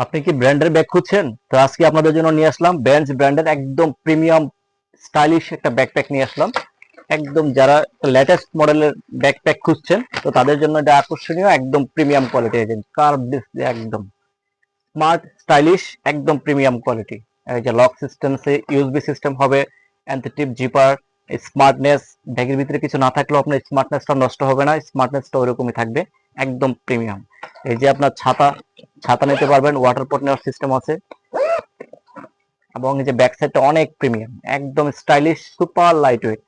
আপনি কি ব্র্যান্ডের ব্যাগ খুঁজছেন? তো আজকে আপনাদের জন্য নিয়ে আসলাম বেঞ্চ ব্র্যান্ডের একদম প্রিমিয়াম স্টাইলিশ একটা ব্যাকপ্যাক নিয়ে আসলাম। একদম যারা লেটেস্ট মডেলের ব্যাকপ্যাক খুঁজছেন তো তাদের জন্য এটা আকর্ষণীয়, একদম প্রিমিয়াম কোয়ালিটি। কার্ভ ডিসপ্লে, একদম স্মার্ট স্টাইলিশ, একদম প্রিমিয়াম কোয়ালিটি। এই যে লক সিস্টেম, ইউএসবি সিস্টেম হবে, অ্যান্টিটিপ জিপার, স্মার্টনেস। ব্যাগের ভিতরে কিছু না থাকলেও আপনার স্মার্টনেসটা নষ্ট হবে না, স্মার্টনেসটা ওইরকমই থাকবে, একদম প্রিমিয়াম। এই যে আপনার ছাতা, ছাতা নিতে পারবেন, ওয়াটার পট নেওয়ার সিস্টেম আছে, এবং এই যে ব্যাক সাইডটা অনেক প্রিমিয়াম, একদম স্টাইলিশ, সুপার লাইট ওয়েট,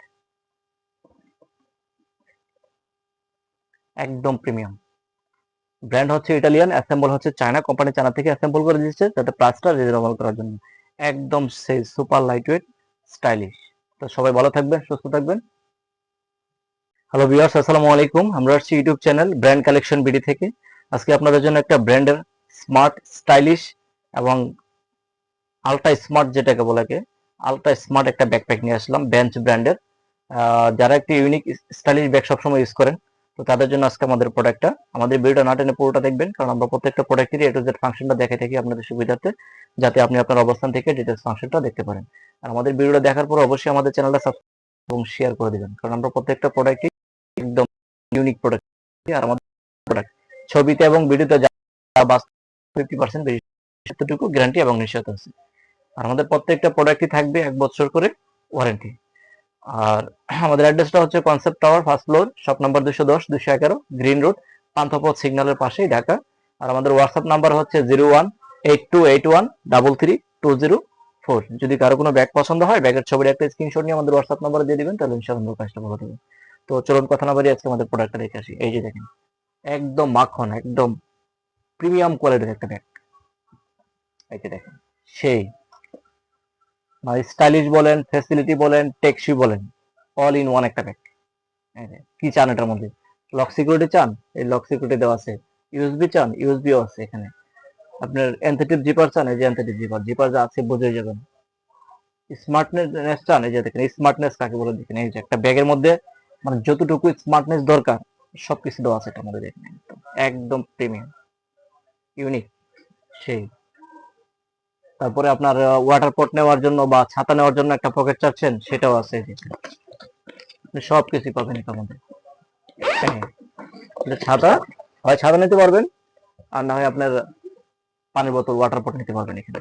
একদম প্রিমিয়াম। ব্র্যান্ড হচ্ছে ইটালিয়ান, অ্যাসেম্বল হচ্ছে চায়না, কোম্পানি চায়না থেকে অ্যাসেম্বল করে দিচ্ছে যাতে প্রাইসটা রিজনেবল করার জন্য। একদম সেই সুপার লাইট ওয়েট, স্টাইলিশ। তো সবাই ভালো থাকবেন, সুস্থ থাকবেন। হ্যালো ভিউয়ার্স, আসসালামু আলাইকুম। আমরা আসছি YouTube channel brand collection BD থেকে। আজকে আপনাদের জন্য একটা ব্র্যান্ডের স্মার্ট স্টাইলিশ এবং আলট্রা স্মার্ট, যেটাকে বলে আলট্রা স্মার্ট একটা ব্যাকপ্যাক নিয়ে আসলাম বেঞ্চ ব্র্যান্ডের। যারা একটি ইউনিক স্টাইলিশ ব্যাগ সবসময় ইউজ করেন তো তাদের জন্য আজকে আমাদের প্রোডাক্টটা। আমাদের ভিডিওটা না টেনে পুরোটা দেখবেন, কারণ আমরা প্রত্যেকটা প্রোডাক্টেরই এ টু জেড ফাংশনটা দেখে থাকি আপনাদের সুবিধার্থে, যাতে আপনি আপনার অবস্থান থেকে ডিটেলস ফাংশনটা দেখতে পারেন। আর আমাদের ভিডিওটা দেখার পর অবশ্যই আমাদের চ্যানেলটা সাবস্ক্রাইব এবং শেয়ার করে দিবেন, কারণ আমরা প্রত্যেকটা প্রোডাক্টই একদম ইউনিক প্রোডাক্ট। আর আমাদের প্রোডাক্ট ছবিতে এবং ভিডিওতে যা বাস্তব 50% বেশি এতটুকু গ্যারান্টি এবং নিশ্চয়তা আছে। আর আমাদের প্রত্যেকটা প্রোডাক্টই থাকবে 1 বছর করে ওয়ারেন্টি। আর আমাদের অ্যাড্রেসটা হচ্ছে concept tower, first floor, shop number 210 211 green road, Panthapath সিগন্যালের পাশেই, ঢাকা। আর আমাদের হোয়াটসঅ্যাপ নাম্বার হচ্ছে 018281332004। যদি কারো কোনো ব্যাগ পছন্দ হয়, ব্যাগের ছবির একটা স্ক্রিনশট নিয়ে আমাদের হোয়াটসঅ্যাপ নাম্বারে দিয়ে দিবেন, তাহলে ইনশাআল্লাহ কাজটা ভালো হবে। তো চলুন কথা না বাড়িয়ে আজকে আমাদের প্রোডাক্টটা দেখে আসি। এই যে দেখেন, একদম মাখন, একদম প্রিমিয়াম কোয়ালিটির একটা ব্যাগ। এই যে দেখেন, সেই স্টাইলিশ বলেন, ফ্যাসিলিটি বলেন, টেকসই বলেন, অল ইন ওয়ান একটা ব্যাগ। কি চান এটার মধ্যে? লক সিকিউরিটি চান, এই লক সিকিউরিটি দেওয়া আছে। ইউএসবি চান, ইউএসবিও আছে এখানে। আপনার এনথেটিভ জিপার চান, এই যে এনথেটিভ জিপার, জিপার যা আছে বুঝে যাবেন। স্মার্টনেস চান, এই যে দেখেন স্মার্টনেস কাকে বলে, দেখেন এই যে একটা ব্যাগের মধ্যে মানে যতটুকু স্মার্টনেস দরকার সবকিছু দেওয়া আছে এটার মধ্যে, দেখেন একদম প্রিমিয়াম, ইউনিক, সেই। তারপরে আপনার ওয়াটার পট নেওয়ার জন্য বা ছাতা নেওয়ার জন্য একটা পকেট চাচ্ছেন, সেটাও আছে। সবকিছু পাবেন এটার মধ্যে। হ্যাঁ, ছাতা, হয় ছাতা নিতে পারবেন, আর না হয় আপনার পানির বোতল, ওয়াটার পট নিতে পারবেন এখানে।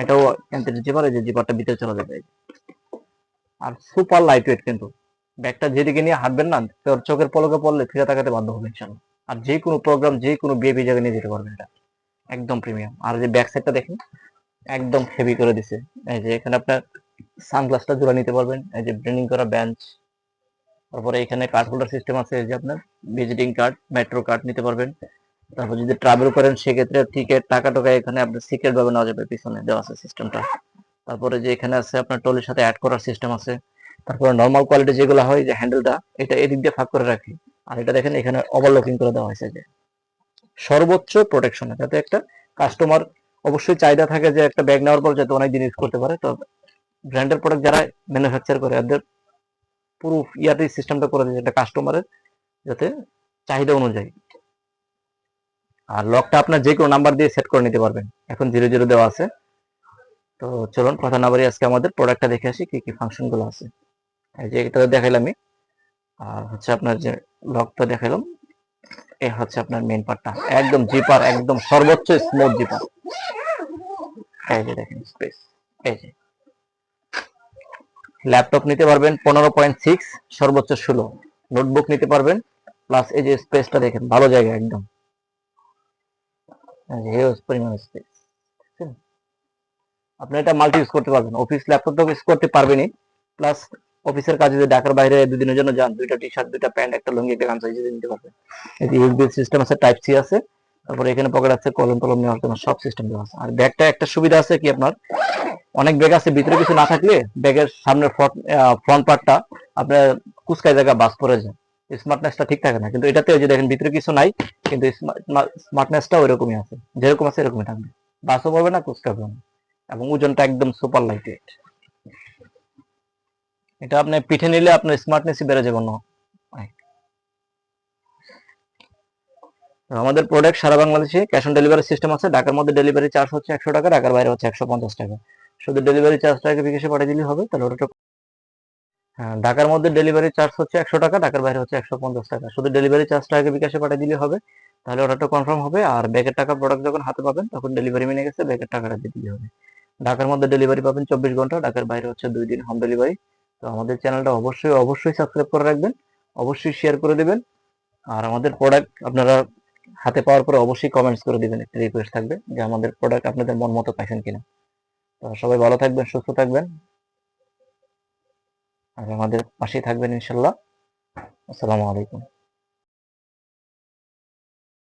এটাও জিপার, এই যে জিপারটা ভিতরে চলে যাবে। আর সুপার লাইট ওয়েট, কিন্তু ব্যাগটা যেদিকে নিয়ে হাঁটবেন না, তোর চোখের পলকে পড়লে ফিরে তাকাতে বাধ্য হবে ইনশাল্লাহ। আর যে কোনো প্রোগ্রাম, যে কোনো বিয়ে জায়গায় নিয়ে যেতে পারবেন, এটা একদম প্রিমিয়াম। আর যে ব্যাক সাইডটা দেখেন, একদম হেভি করে দিছে। এই যে এখানে আপনার সানগ্লাসটা জোড়া নিতে পারবেন, এই যে ব্র্যান্ডিং করা বেঞ্চ। তারপরে এখানে কার্ড হোল্ডার সিস্টেম আছে, এই যে আপনার ভিজিটিং কার্ড, মেট্রো কার্ড নিতে পারবেন। তারপর যদি ট্রাভেল করেন সেক্ষেত্রে টিকিট, টাকা টাকা এখানে আপনার সিক্রেট ভাবে নেওয়া যাবে, পিছনে দেওয়া আছে সিস্টেমটা। তারপরে যে এখানে আছে আপনার ট্রলির সাথে অ্যাড করার সিস্টেম আছে। তারপরে নর্মাল কোয়ালিটি যেগুলো হয়, যে হ্যান্ডেলটা এটা এদিক দিয়ে ফাঁক করে রাখি। আর এটা দেখেন এখানে ওভারলকিং করে দেওয়া হয়েছে, যে সর্বোচ্চ প্রোটেকশন, যাতে একটা কাস্টমার অবশ্যই চাহিদা থাকে যে একটা ব্যাগ নেওয়ার পর যাতে অনেক দিন ইউজ করতে পারে। তো ব্র্যান্ডের প্রোডাক্ট যারা ম্যানুফ্যাকচার করে এদের পুরো ইয়াতে সিস্টেমটা করে দিয়েছে একটা কাস্টমারের যাতে চাহিদা অনুযায়ী। আর লকটা আপনার যে কোনো নাম্বার দিয়ে সেট করে নিতে পারবেন, এখন 00 দেওয়া আছে। তো চলুন কথা না বাড়িয়ে আজকে আমাদের প্রোডাক্টটা দেখে আসি কি কি ফাংশন গুলো আছে। এই যে এটা দেখাইলাম আমি, আর হচ্ছে আপনার যে লকটা দেখাইলাম, এই হচ্ছে আপনার মেইন পার্টটা, একদম জিপার, একদম সর্বোচ্চ স্মুথ জিপার। এই যে দেখেন স্পেস, এই যে ল্যাপটপ নিতে পারবেন 15.6, সর্বোচ্চ 16, নোটবুক নিতে পারবেন। প্লাস এই যে স্পেসটা দেখেন, ভালো জায়গা একদম, হিউজ পরিমাণ স্পেস। আপনি এটা মাল্টি ইউজ করতে পারবেন, অফিস ল্যাপটপ তো ইউজ করতে পারবেনই, প্লাস অফিসের কাজে যদি ঢাকার বাইরে 2 দিনের জন্য যান, 2টা টি শার্ট, 2টা প্যান্ট, একটা লুঙ্গি, একটা গামছা হিসেবে নিতে পারবেন। এই যে ইউএসবি সিস্টেম আছে, টাইপ সি আছে। তারপরে এখানে পকেট আছে, কলম টলম নেওয়ার জন্য সব সিস্টেম দেওয়া আছে। আর ব্যাগটা একটা সুবিধা আছে কি, আপনার অনেক ব্যাগ আছে ভিতরে কিছু না থাকলে ব্যাগের সামনের ফ্রন্ট পার্টটা আপনার কুচকায় জায়গা বাস পড়ে যায়, স্মার্টনেসটা ঠিক থাকে না। কিন্তু এটাতে ওই যে দেখেন ভিতরে কিছু নাই, কিন্তু স্মার্টনেসটা ওইরকমই আছে, যেরকম আছে এরকমই থাকবে, বাসও পড়বে না, কুচকাবে না। এবং ওজনটা একদম সুপার লাইট ওয়েট। এটা আপনি পিঠে নিলে আপনার স্মার্টনেসই বেড়ে যাবে না। আমাদের প্রোডাক্ট সারা বাংলাদেশে ক্যাশ অন ডেলিভারি সিস্টেম আছে। ঢাকার মধ্যে ডেলিভারি চার্জ হচ্ছে 100 টাকা, ঢাকার বাইরে হচ্ছে 150 টাকা। শুধু ডেলিভারি চার্জটাকে বিকাশে পাঠিয়ে দিলে হবে, তাহলে ওটা। হ্যাঁ, ঢাকার মধ্যে ডেলিভারি চার্জ হচ্ছে 100 টাকা, ঢাকার বাইরে হচ্ছে 150 টাকা। শুধু ডেলিভারি চার্জটা আগে বিকাশে পাঠিয়ে দিলে হবে, তাহলে অর্ডারটা কনফার্ম হবে। আর ব্যাগের টাকা প্রোডাক্ট যখন হাতে পাবেন তখন ডেলিভারি মেনে গেছে, ব্যাগের টাকাটা দিয়ে দিলে হবে। ঢাকার মধ্যে ডেলিভারি পাবেন 24 ঘন্টা, ঢাকার বাইরে হচ্ছে 2 দিন হোম ডেলিভারি। তো আমাদের চ্যানেলটা অবশ্যই অবশ্যই সাবস্ক্রাইব করে রাখবেন, অবশ্যই শেয়ার করে দেবেন। আর আমাদের প্রোডাক্ট আপনারা হাতে পাওয়ার পরে অবশ্যই কমেন্টস করে দিবেন, একটা রিকোয়েস্ট থাকবে যে আমাদের প্রোডাক্ট আপনাদের মন মতো পাইছেন কিনা। তো সবাই ভালো থাকবেন, সুস্থ থাকবেন, আর আমাদের পাশেই থাকবেন ইনশাল্লাহ। আসসালামু আলাইকুম।